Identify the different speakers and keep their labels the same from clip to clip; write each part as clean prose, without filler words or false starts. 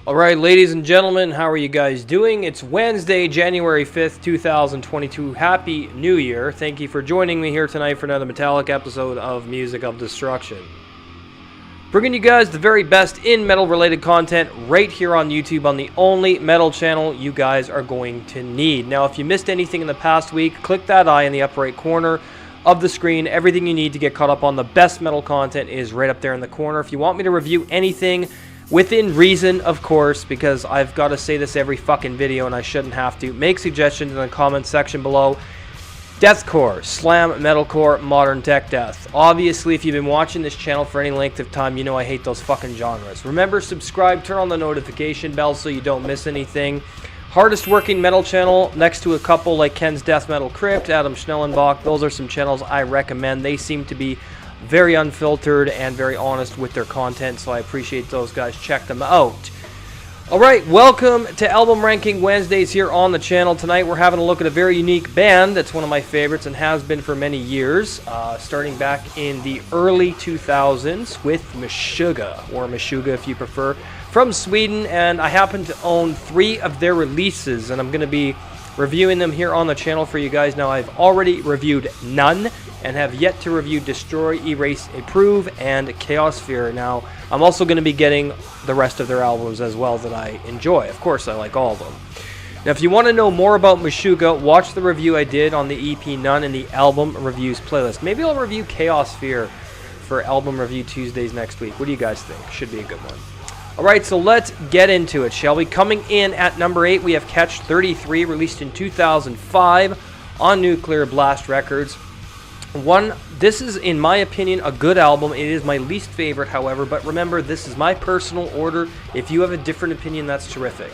Speaker 1: Alright, ladies and gentlemen, how are you guys doing? It's Wednesday, January 5th, 2022. Happy New Year. Thank you for joining me here tonight for another metallic episode of Music of Destruction. Bringing you guys the very best in metal-related content right here on YouTube on the only metal channel you guys are going to need. Now, if you missed anything in the past week, click that eye in the upper right corner of the screen. Everything you need to get caught up on the best metal content is right up there in the corner. If you want me to review anything, within reason, of course, because I've got to say this every fucking video and I shouldn't have to, make suggestions in the comment section below. Deathcore, slam, metalcore, modern tech death. Obviously, if you've been watching this channel for any length of time, you know I hate those fucking genres. Remember, subscribe, turn on the notification bell so you don't miss anything. Hardest working metal channel next to a couple like Ken's Death Metal Crypt, Adam Schnellenbach. Those are some channels I recommend. They seem to be very unfiltered and very honest with their content, so I appreciate those guys. Check them out. Alright, welcome to Album Ranking Wednesdays here on the channel. Tonight we're having a look at a very unique band that's one of my favorites and has been for many years, starting back in the early 2000s with Meshuggah, or Meshuggah if you prefer, from Sweden, and I happen to own 3 of their releases, and I'm going to be reviewing them here on the channel for you guys. Now, I've already reviewed None, and have yet to review Destroy, Erase, Approve, and Chaosphere. Now, I'm also going to be getting the rest of their albums as well that I enjoy. Of course, I like all of them. Now, if you want to know more about Meshuggah, watch the review I did on the EP None in the album reviews playlist. Maybe I'll review Chaosphere for album review Tuesdays next week. What do you guys think? Should be a good one. Alright, so let's get into it, shall we? Coming in at number 8, we have Catch 33, released in 2005 on Nuclear Blast Records. This is, in my opinion, a good album. It is my least favorite, however, but remember, this is my personal order. If you have a different opinion, that's terrific.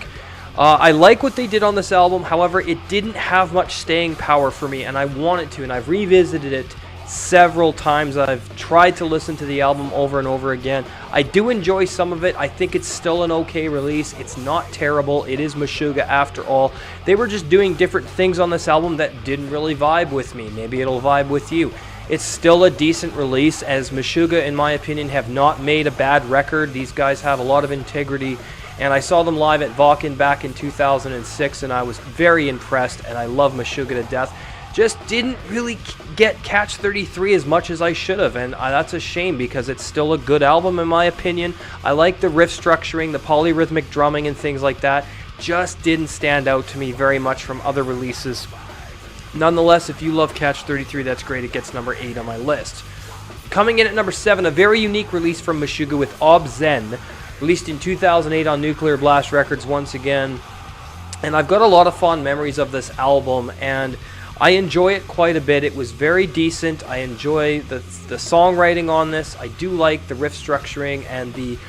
Speaker 1: I like what they did on this album, however, it didn't have much staying power for me, and I want it to, and I've revisited it several times. I've tried to listen to the album over and over again. I do enjoy some of it. I think it's still an okay release. It's not terrible. It is Meshuggah after all. They were just doing different things on this album that didn't really vibe with me. Maybe it'll vibe with you. It's still a decent release, as Meshuggah, in my opinion, have not made a bad record. These guys have a lot of integrity, and I saw them live at Wacken back in 2006, and I was very impressed, and I love Meshuggah to death. Just didn't really get Catch 33 as much as I should have, and that's a shame because it's still a good album in my opinion. I like the riff structuring, the polyrhythmic drumming and things like that. Just didn't stand out to me very much from other releases. Nonetheless, if you love Catch 33, that's great. It gets number 8 on my list. Coming in at number 7, a very unique release from Meshuggah with obZen, released in 2008 on Nuclear Blast Records once again. And I've got a lot of fond memories of this album, and I enjoy it quite a bit. It was very decent. I enjoy the songwriting on this. I do like the riff structuring and the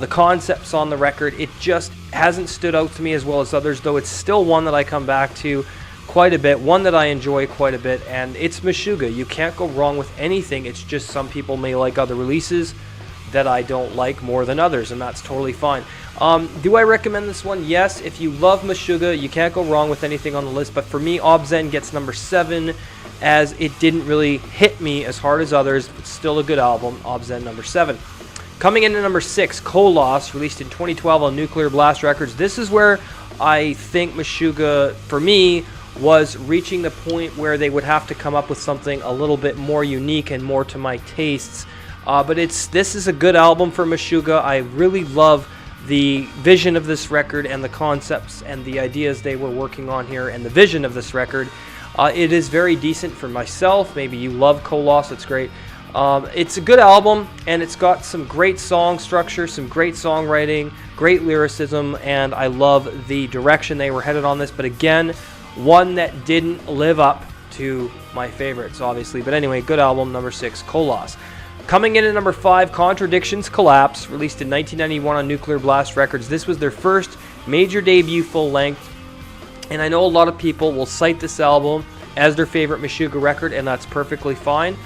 Speaker 1: concepts on the record. It just hasn't stood out to me as well as others, though it's still one that I come back to quite a bit, one that I enjoy quite a bit, and it's Meshuggah. You can't go wrong with anything. It's just some people may like other releases that I don't like more than others, and that's totally fine. Do I recommend this one? Yes. If you love Meshuggah, you can't go wrong with anything on the list, but for me, obZen gets number 7, as it didn't really hit me as hard as others, but still a good album. obZen number 7. Coming in at number 6, Koloss, released in 2012 on Nuclear Blast Records. This is where I think Meshuggah, for me, was reaching the point where they would have to come up with something a little bit more unique and more to my tastes. But this is a good album for Meshuggah. I really love the vision of this record and the concepts and the ideas they were working on here and the vision of this record. It is very decent for myself. Maybe you love Koloss, it's great. It's a good album, and it's got some great song structure, some great songwriting, great lyricism, and I love the direction they were headed on this. But again, one that didn't live up to my favorites, obviously. But anyway, good album, number 6, Koloss. Coming in at number 5, Contradictions Collapse, released in 1991 on Nuclear Blast Records. This was their first major debut full-length, and I know a lot of people will cite this album as their favorite Meshuggah record, and that's perfectly fine.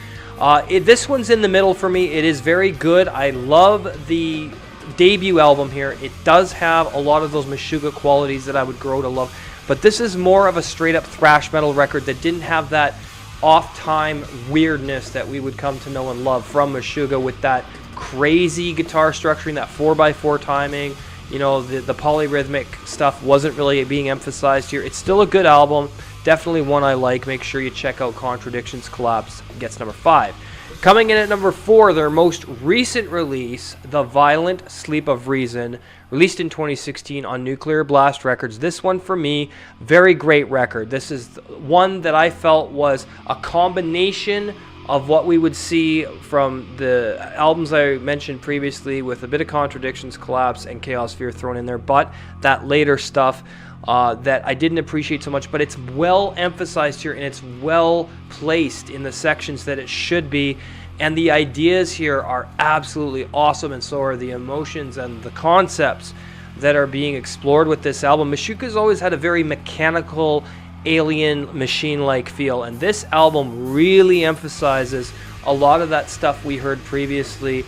Speaker 1: This one's in the middle for me. It is very good. I love the debut album here. It does have a lot of those Meshuggah qualities that I would grow to love, but this is more of a straight-up thrash metal record that didn't have that off-time weirdness that we would come to know and love from Meshuggah, with that crazy guitar structuring, that 4x4 timing, You know, the polyrhythmic stuff wasn't really being emphasized here. It's still a good album. Definitely one I like. Make sure you check out Contradictions. Collapse gets number 5. Coming in at number 4, their most recent release, The Violent Sleep of Reason, released in 2016 on Nuclear Blast Records. This one, for me, very great record. This is one that I felt was a combination of what we would see from the albums I mentioned previously, with a bit of Contradictions, Collapse, and Chaosphere thrown in there, but that later stuff that I didn't appreciate so much. But it's well emphasized here, and it's well placed in the sections that it should be, and the ideas here are absolutely awesome, and so are the emotions and the concepts that are being explored with this album. Meshuggah's always had a very mechanical, alien, machine-like feel, and this album really emphasizes a lot of that stuff we heard previously,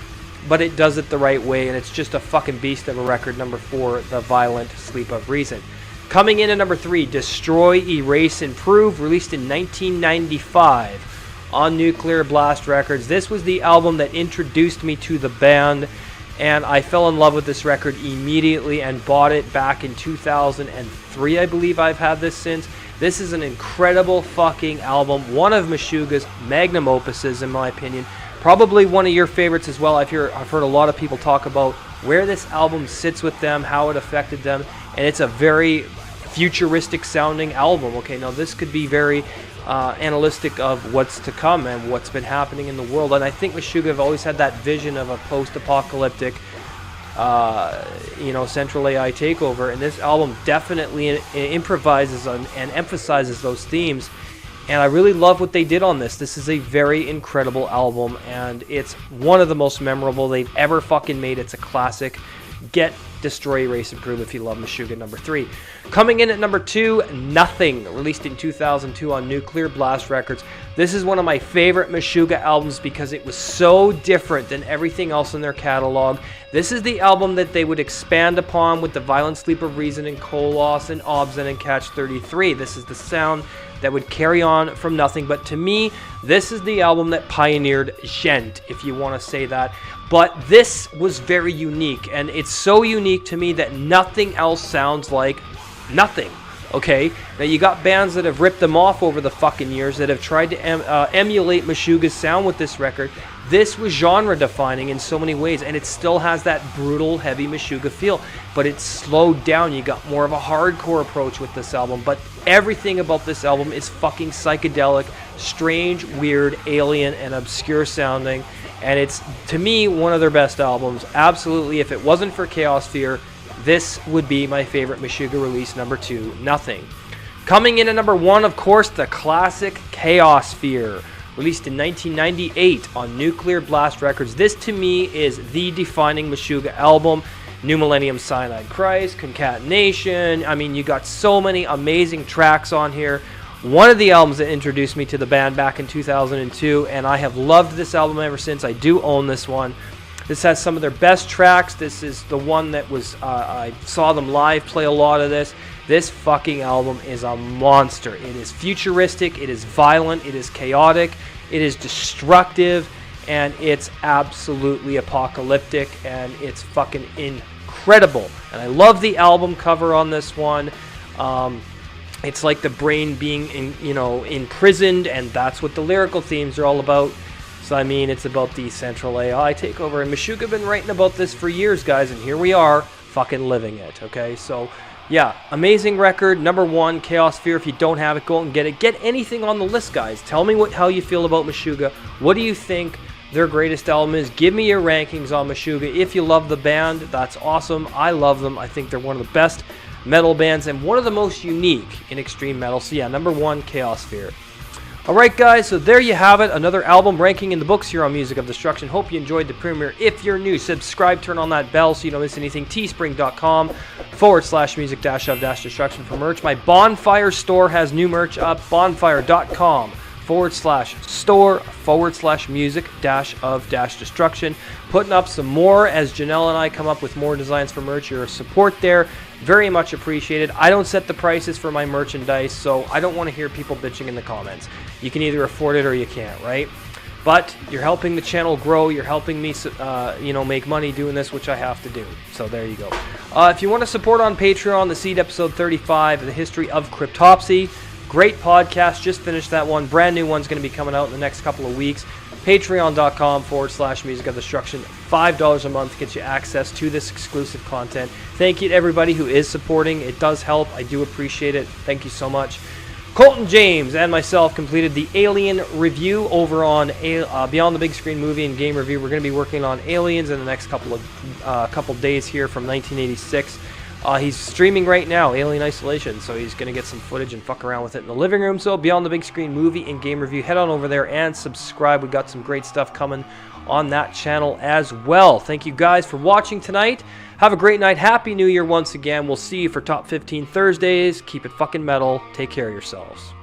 Speaker 1: but it does it the right way, and it's just a fucking beast of a record. Number 4, The Violent Sleep of Reason. Coming in at number 3, Destroy, Erase, Improve, released in 1995 on Nuclear Blast Records. This was the album that introduced me to the band, and I fell in love with this record immediately and bought it back in 2003, I believe. I've had this since. This is an incredible fucking album, one of Meshuggah's magnum opuses, in my opinion. Probably one of your favorites as well. I've heard a lot of people talk about where this album sits with them, how it affected them, and it's a very futuristic sounding album. Okay, now this could be very analytic of what's to come and what's been happening in the world, and I think Meshuggah have always had that vision of a post-apocalyptic Central AI takeover, and this album definitely improvises on and emphasizes those themes, and I really love what they did on this. This is a very incredible album, and it's one of the most memorable they've ever fucking made. It's a classic. Get Destroy, Erase, Improve if you love Meshuggah. Number 3. Coming in at number 2, Nothing, released in 2002 on Nuclear Blast Records. This is one of my favorite Meshuggah albums because it was so different than everything else in their catalog. This is the album that they would expand upon with The Violent Sleep of Reason and Koloss and obZen and Catch 33. This is the sound that would carry on from Nothing, but to me, this is the album that pioneered gent, if you want to say that. But this was very unique, and it's so unique to me that nothing else sounds like Nothing. Okay, now you got bands that have ripped them off over the fucking years that have tried to emulate Meshuggah's sound with this record. This was genre defining in so many ways, and it still has that brutal, heavy Meshuggah feel, but it's slowed down. You got more of a hardcore approach with this album, but everything about this album is fucking psychedelic, strange, weird, alien, and obscure sounding, and it's, to me, one of their best albums. Absolutely, if it wasn't for Chaosphere, this would be my favorite Meshuggah release. Number 2, Nothing. Coming in at number 1, of course, the classic Chaosphere, released in 1998 on Nuclear Blast Records. This, to me, is the defining Meshuggah album. New Millennium, Cyanide Christ, Concatenation. I mean, you got so many amazing tracks on here. One of the albums that introduced me to the band back in 2002, and I have loved this album ever since. I do own this one. This has some of their best tracks. This is the one that was, I saw them live play a lot of this. This fucking album is a monster. It is futuristic, it is violent, it is chaotic, it is destructive, and it's absolutely apocalyptic, and it's fucking incredible. And I love the album cover on this one. It's like the brain being imprisoned, and that's what the lyrical themes are all about. So, I mean, it's about the Central AI takeover, and Meshuggah have been writing about this for years, guys, and here we are, fucking living it, okay? So, yeah, amazing record. Number 1, Chaosphere. If you don't have it, go out and get it. Get anything on the list, guys. Tell me how you feel about Meshuggah. What do you think their greatest album is? Give me your rankings on Meshuggah. If you love the band, that's awesome. I love them. I think they're one of the best metal bands and one of the most unique in extreme metal. So, yeah, number 1, Chaosphere. Alright guys, so there you have it, another album ranking in the books here on Music of Destruction. Hope you enjoyed the premiere. If you're new, subscribe, turn on that bell so you don't miss anything. teespring.com/music-of-destruction for merch. My Bonfire store has new merch up, bonfire.com/store/music-of-destruction. Putting up some more as Janelle and I come up with more designs for merch. Your support there, very much appreciated. I don't set the prices for my merchandise, so I don't want to hear people bitching in the comments. You can either afford it or you can't, right? But you're helping the channel grow. You're helping me, make money doing this, which I have to do. So there you go. If you want to support on Patreon, The Seed episode 35, The History of Cryptopsy. Great podcast. Just finished that one. Brand new one's going to be coming out in the next couple of weeks. Patreon.com/Music of Destruction. $5 a month gets you access to this exclusive content. Thank you to everybody who is supporting. It does help. I do appreciate it. Thank you so much. Colton James and myself completed the Alien review over on Beyond the Big Screen Movie and Game Review. We're going to be working on Aliens in the next couple days here from 1986. He's streaming right now, Alien Isolation, so he's going to get some footage and fuck around with it in the living room. So Beyond the Big Screen Movie and Game Review, head on over there and subscribe. We got some great stuff coming on that channel as well. Thank you guys for watching tonight. Have a great night. Happy New Year once again. We'll see you for Top 15 Thursdays. Keep it fucking metal. Take care of yourselves.